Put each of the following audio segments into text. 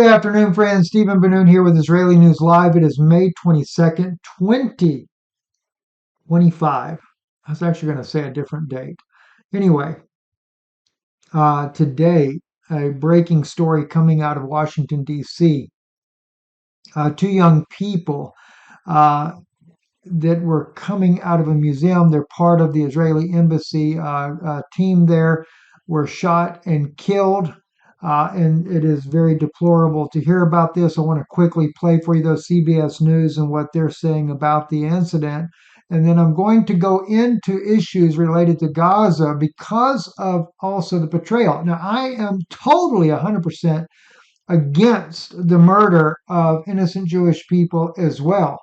afternoon, friends. Stephen Benoon here with Israeli News Live. It is May 22nd, 2025. I was actually going to say a different date. Anyway, today, a breaking story coming out of Washington, D.C. Two young people that were coming out of a museum. They're part of the Israeli embassy team there, were shot and killed. And it is very deplorable to hear about this. I want to quickly play for you those CBS News and what they're saying about the incident. And then I'm going to go into issues related to Gaza because of also the betrayal. Now, I am totally 100% against the murder of innocent Jewish people as well.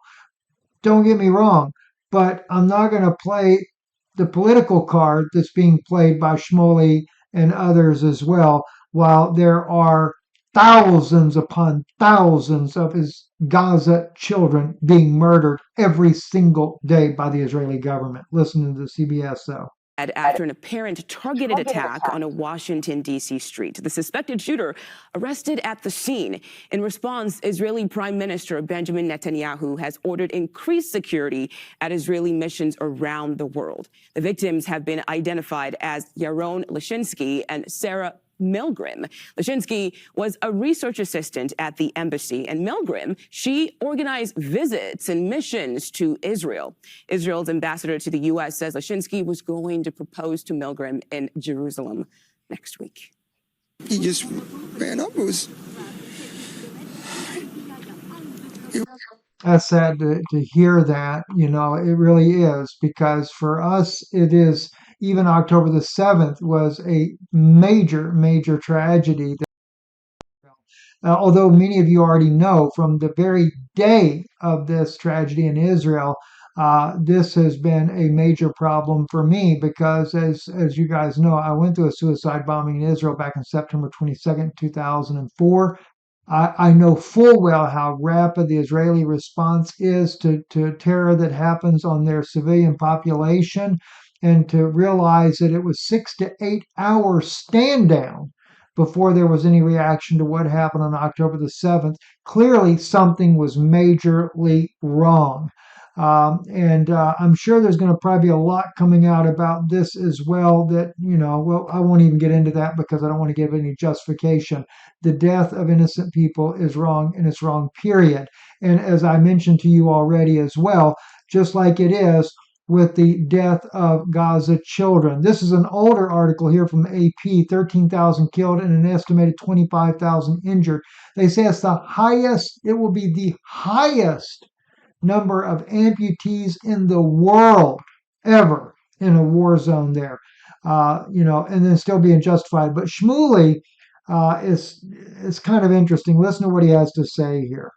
Don't get me wrong, but I'm not going to play the political card that's being played by Shmuley and others as well, while there are thousands upon thousands of his Gaza children being murdered every single day by the Israeli government. Listen to the CBS, though. After an apparent targeted attack on a Washington, D.C. street. The suspected shooter arrested at the scene. In response, Israeli Prime Minister Benjamin Netanyahu has ordered increased security at Israeli missions around the world. The victims have been identified as Yaron Lashinsky and Sarah Milgrim. Lashinsky was a research assistant at the embassy, and Milgrim, she organized visits and missions to Israel. Israel's ambassador to the U.S. says Lashinsky was going to propose to Milgrim in Jerusalem next week. He just ran up. That's sad to hear that. It really is, because for us, it is, even October the 7th was a major, major tragedy. Although many of you already know from the very day of this tragedy in Israel, this has been a major problem for me because, as you guys know, I went through a suicide bombing in Israel back in September 22nd, 2004. I know full well how rapid the Israeli response is to terror that happens on their civilian population, and to realize that it was 6 to 8 hours stand down before there was any reaction to what happened on October the 7th. Clearly, something was majorly wrong. I'm sure there's going to probably be a lot coming out about this as well that, well, I won't even get into that because I don't want to give any justification. The death of innocent people is wrong, and it's wrong, period. And as I mentioned to you already as well, just like it is with the death of Gaza children. This is an older article here from AP, 13,000 killed and an estimated 25,000 injured. They say it's the highest, it will be the highest number of amputees in the world ever in a war zone there, and then still being justified. But Shmuley is kind of interesting. Listen to what he has to say here.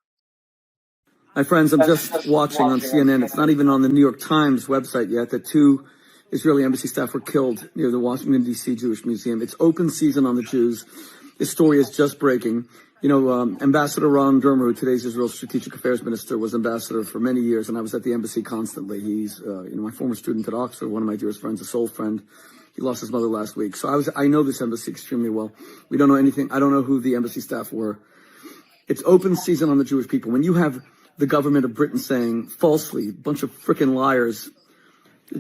Hi, friends. I'm just watching on CNN. It's not even on the New York Times website yet that two Israeli embassy staff were killed near the Washington, D.C. Jewish Museum. It's open season on the Jews. This story is just breaking. Ambassador Ron Dermer, who today's Israel's strategic affairs minister, was ambassador for many years, and I was at the embassy constantly. He's, my former student at Oxford, one of my dearest friends, a soul friend. He lost his mother last week. So I know this embassy extremely well. We don't know anything. I don't know who the embassy staff were. It's open season on the Jewish people. When you have the government of Britain saying falsely, a bunch of frickin' liars,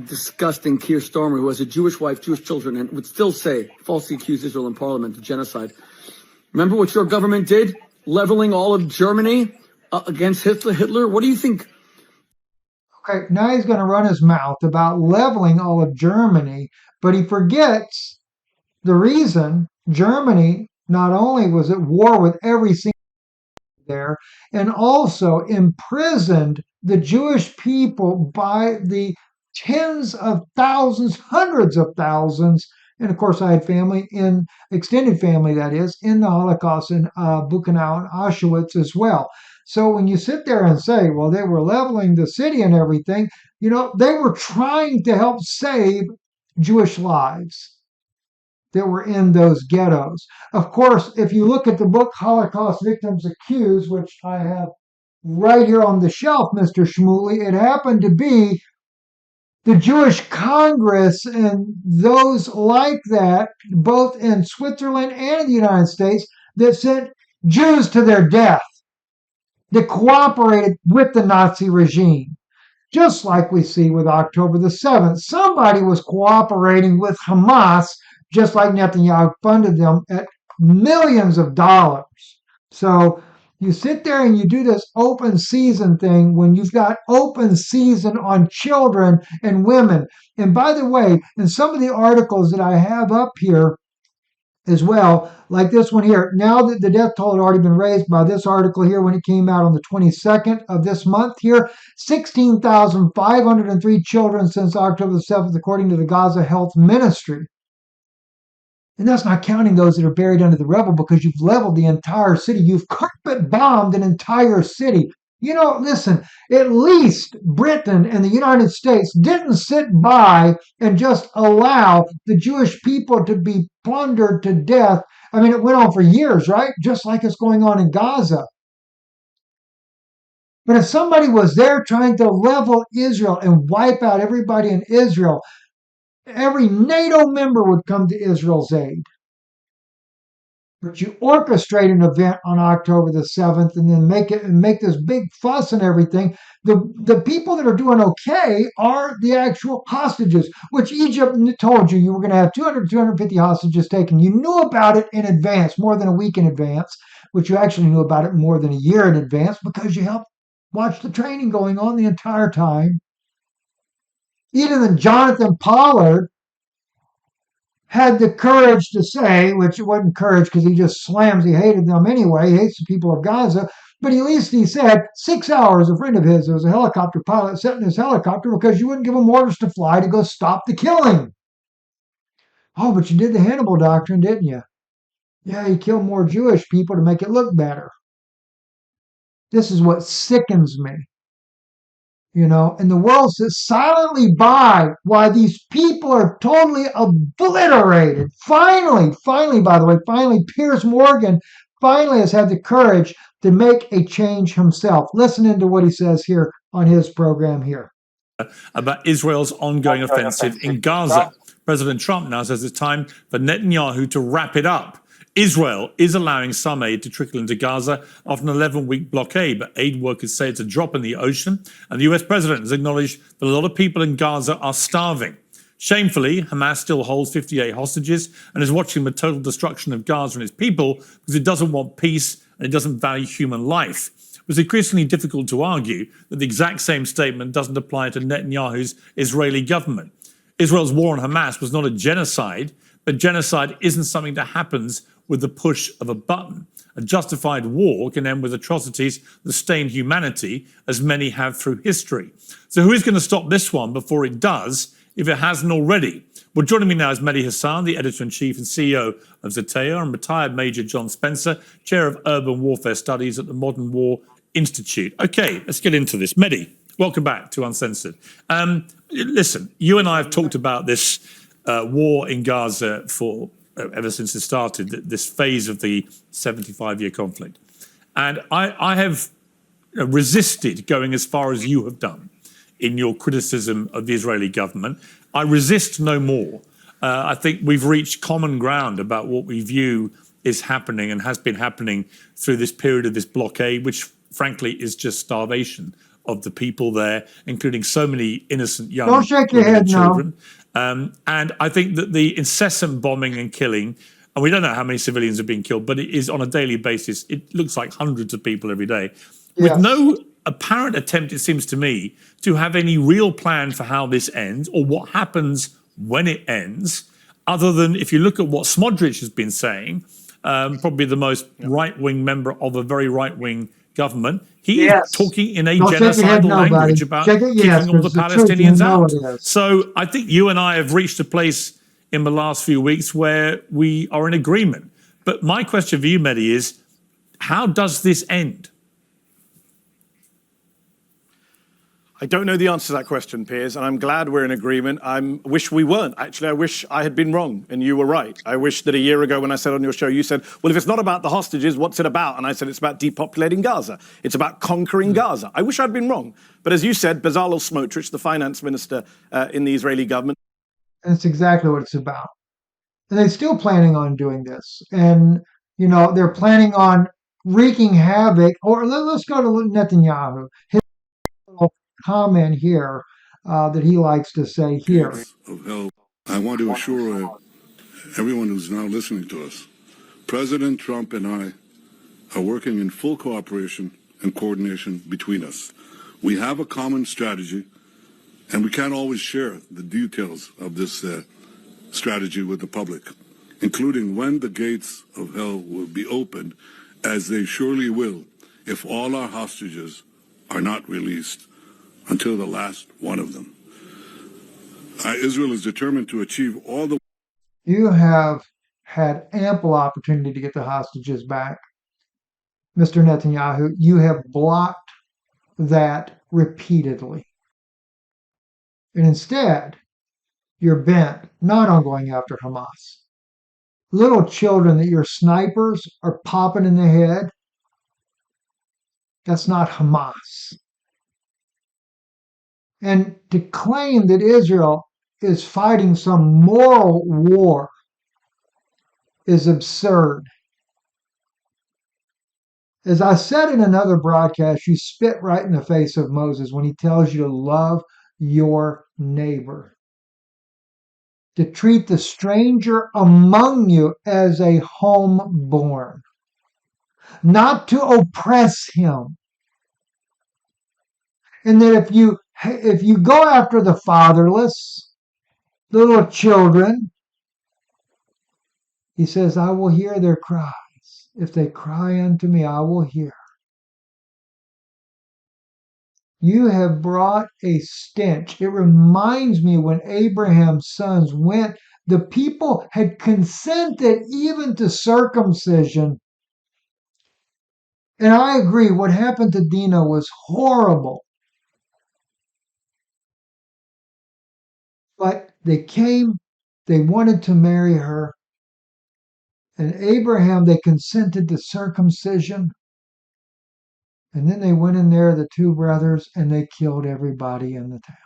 disgusting Keir Starmer, who has a Jewish wife, Jewish children, and would still say, falsely accuse Israel in parliament of genocide. Remember what your government did? Leveling all of Germany against Hitler? What do you think? Okay, now he's going to run his mouth about leveling all of Germany, but he forgets the reason Germany not only was at war with every single there, and also imprisoned the Jewish people by the tens of thousands, hundreds of thousands. And of course, I had family extended family, that is, in the Holocaust in Buchenau and Auschwitz as well. So when you sit there and say, well, they were leveling the city and everything, they were trying to help save Jewish lives that were in those ghettos. Of course, if you look at the book Holocaust Victims Accused, which I have right here on the shelf, Mr. Shmuley, it happened to be the Jewish Congress and those like that, both in Switzerland and in the United States, that sent Jews to their death that cooperated with the Nazi regime. Just like we see with October the 7th. Somebody was cooperating with Hamas, just like Netanyahu funded them at millions of dollars. So you sit there and you do this open season thing when you've got open season on children and women. And by the way, in some of the articles that I have up here, as well, like this one here. Now that the death toll had already been raised by this article here when it came out on the 22nd of this month here, 16,503 children since October the 7th, according to the Gaza Health Ministry. And that's not counting those that are buried under the rubble because you've leveled the entire city. You've carpet bombed an entire city. You know, listen, at least Britain and the United States didn't sit by and just allow the Jewish people to be plundered to death. I mean, it went on for years, right? Just like it's going on in Gaza. But if somebody was there trying to level Israel and wipe out everybody in Israel, every NATO member would come to Israel's aid. But you orchestrate an event on October the 7th and then make this big fuss and everything. The people that are doing okay are the actual hostages, which Egypt told you were going to have 200, 250 hostages taken. You knew about it in advance, more than a week in advance, which you actually knew about it more than a year in advance because you helped watch the training going on the entire time. Even Jonathan Pollard had the courage to say, which it wasn't courage because he just slams, he hated them anyway, he hates the people of Gaza, but at least he said 6 hours, a friend of his, there was a helicopter pilot, sat in his helicopter because you wouldn't give him orders to fly to go stop the killing. Oh, but you did the Hannibal Doctrine, didn't you? Yeah, you killed more Jewish people to make it look better. This is what sickens me. You know, and the world sits silently by while these people are totally obliterated. Finally, by the way, Piers Morgan finally has had the courage to make a change himself. Listening to what he says here on his program here. About Israel's ongoing offensive in Gaza. President Trump now says it's time for Netanyahu to wrap it up. Israel is allowing some aid to trickle into Gaza after an 11-week blockade, but aid workers say it's a drop in the ocean, and the US president has acknowledged that a lot of people in Gaza are starving. Shamefully, Hamas still holds 58 hostages and is watching the total destruction of Gaza and its people because it doesn't want peace and it doesn't value human life. It was increasingly difficult to argue that the exact same statement doesn't apply to Netanyahu's Israeli government. Israel's war on Hamas was not a genocide, but genocide isn't something that happens with the push of a button. A justified war can end with atrocities that stain humanity, as many have through history. So who is going to stop this one before it does, if it hasn't already? Well, joining me now is Mehdi Hassan, the editor-in-chief and CEO of Zeteo, and retired Major John Spencer, chair of urban warfare studies at the Modern War Institute. Okay, let's get into this. Mehdi, welcome back to Uncensored. Listen, you and I have talked about this war in Gaza for ever since it started, this phase of the 75-year conflict. And I have resisted going as far as you have done in your criticism of the Israeli government. I resist no more. I think we've reached common ground about what we view is happening and has been happening through this period of this blockade, which frankly is just starvation of the people there, including so many innocent young Don't shake your head, children. And I think that the incessant bombing and killing, and we don't know how many civilians are being killed, but it is on a daily basis. It looks like hundreds of people every day, with no apparent attempt, it seems to me, to have any real plan for how this ends or what happens when it ends, other than if you look at what Smodrich has been saying, probably the most right-wing member of a very right-wing government. He is talking in a genocidal language about kicking all the Palestinians out. So I think you and I have reached a place in the last few weeks where we are in agreement. But my question for you, Mehdi, is how does this end? I don't know the answer to that question, Piers, and I'm glad we're in agreement. I wish we weren't. Actually, I wish I had been wrong and you were right. I wish that a year ago when I said on your show, you said, well, if it's not about the hostages, what's it about? And I said, it's about depopulating Gaza. It's about conquering Gaza. I wish I'd been wrong. But as you said, Bezalel Smotrich, the finance minister in the Israeli government. That's exactly what it's about. And they're still planning on doing this. And, you know, they're planning on wreaking havoc. Or let's go to Netanyahu. His little comment here that he likes to say here. Of hell. I want to assure everyone who's now listening to us, President Trump and I are working in full cooperation and coordination between us. We have a common strategy, and we can't always share the details of this strategy with the public, including when the gates of hell will be opened, as they surely will if all our hostages are not released until the last one of them. Israel is determined to achieve all the... You have had ample opportunity to get the hostages back. Mr. Netanyahu, you have blocked that repeatedly. And instead, you're bent not on going after Hamas. Little children that your snipers are popping in the head, that's not Hamas. And to claim that Israel is fighting some moral war is absurd. As I said in another broadcast, you spit right in the face of Moses when he tells you to love your neighbor, to treat the stranger among you as a homeborn, not to oppress him. And that if you go after the fatherless, little children, he says, I will hear their cries. If they cry unto me, I will hear. You have brought a stench. It reminds me when Abraham's sons went, the people had consented even to circumcision. And I agree, what happened to Dinah was horrible. But they came, they wanted to marry her. And Abraham, they consented to circumcision. And then they went in there, the two brothers, and they killed everybody in the town.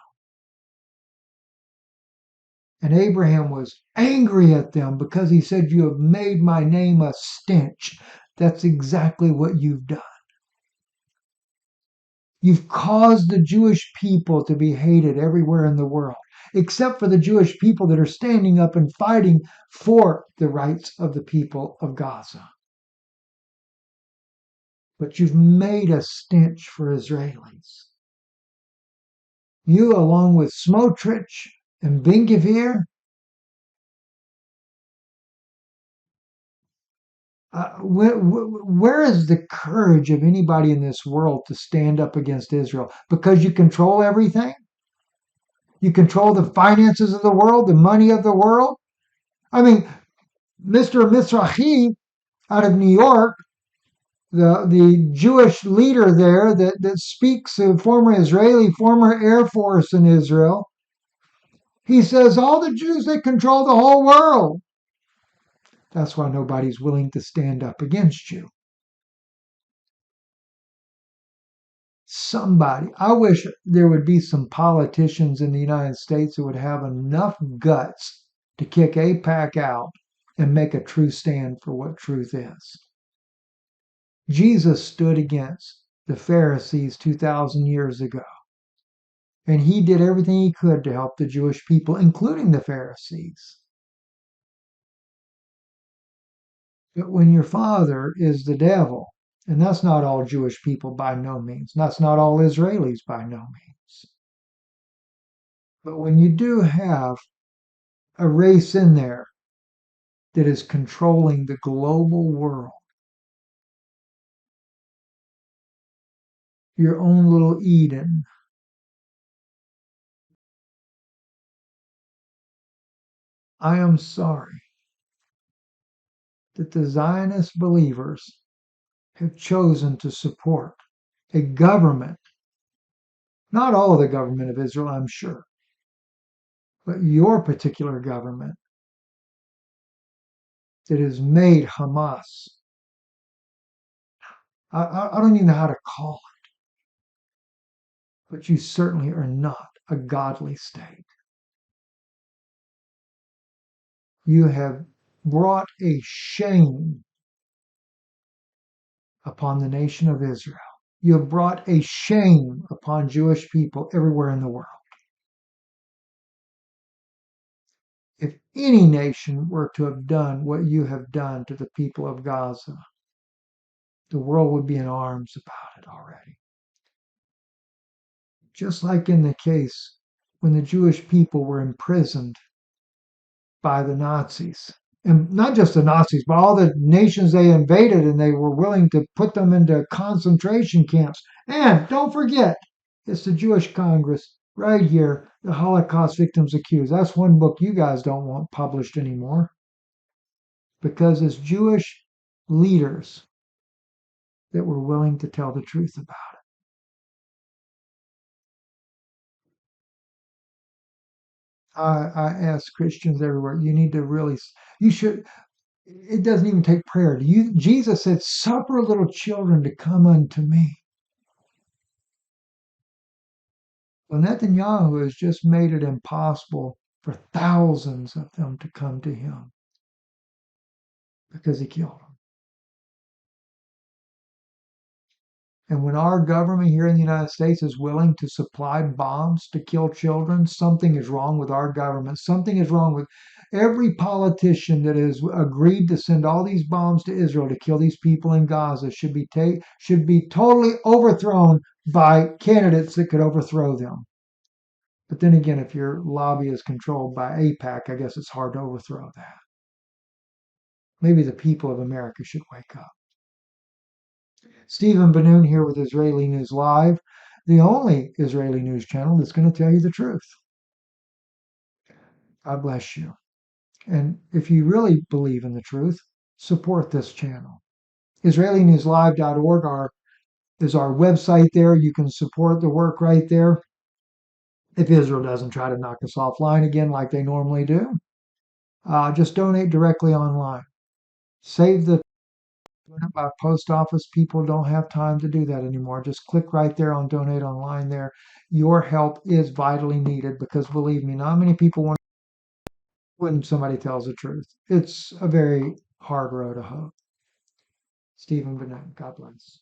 And Abraham was angry at them because he said, you have made my name a stench. That's exactly what you've done. You've caused the Jewish people to be hated everywhere in the world, except for the Jewish people that are standing up and fighting for the rights of the people of Gaza. But you've made a stench for Israelis. You, along with Smotrich and Ben-Gvir, where is the courage of anybody in this world to stand up against Israel? Because you control everything? You control the finances of the world, the money of the world? I mean, Mr. Mizrahi out of New York, the Jewish leader there that speaks, a former Israeli, former Air Force in Israel, he says all the Jews, they control the whole world. That's why nobody's willing to stand up against you. Somebody, I wish there would be some politicians in the United States who would have enough guts to kick AIPAC out and make a true stand for what truth is. Jesus stood against the Pharisees 2,000 years ago, and he did everything he could to help the Jewish people, including the Pharisees. But when your father is the devil, and that's not all Jewish people by no means, that's not all Israelis by no means. But when you do have a race in there that is controlling the global world, your own little Eden, I am sorry that the Zionist believers have chosen to support a government, not all the government of Israel, I'm sure, but your particular government that has made Hamas, I don't even know how to call it, but you certainly are not a godly state. You have brought a shame upon the nation of Israel. You have brought a shame upon Jewish people everywhere in the world. If any nation were to have done what you have done to the people of Gaza, the world would be in arms about it already. Just like in the case when the Jewish people were imprisoned by the Nazis. And not just the Nazis, but all the nations they invaded, and they were willing to put them into concentration camps. And don't forget, it's the Jewish Congress right here, the Holocaust Victims Accused. That's one book you guys don't want published anymore, because it's Jewish leaders that were willing to tell the truth about it. I ask Christians everywhere, you need to really, you should, it doesn't even take prayer. Jesus said, suffer little children to come unto me. Well, Netanyahu has just made it impossible for thousands of them to come to him because he killed them. And when our government here in the United States is willing to supply bombs to kill children, something is wrong with our government. Something is wrong with every politician that has agreed to send all these bombs to Israel to kill these people in Gaza should be totally overthrown by candidates that could overthrow them. But then again, if your lobby is controlled by AIPAC, I guess it's hard to overthrow that. Maybe the people of America should wake up. Stephen Benoon here with Israeli News Live, the only Israeli news channel that's going to tell you the truth. God bless you. And if you really believe in the truth, support this channel. IsraeliNewsLive.org is our website there. You can support the work right there. If Israel doesn't try to knock us offline again like they normally do, just donate directly online. Save the by post office. People don't have time to do that anymore. Just click right there on donate online there. Your help is vitally needed, because believe me, not many people want when somebody tells the truth. It's a very hard road to hoe. Stephen Bennett, God bless.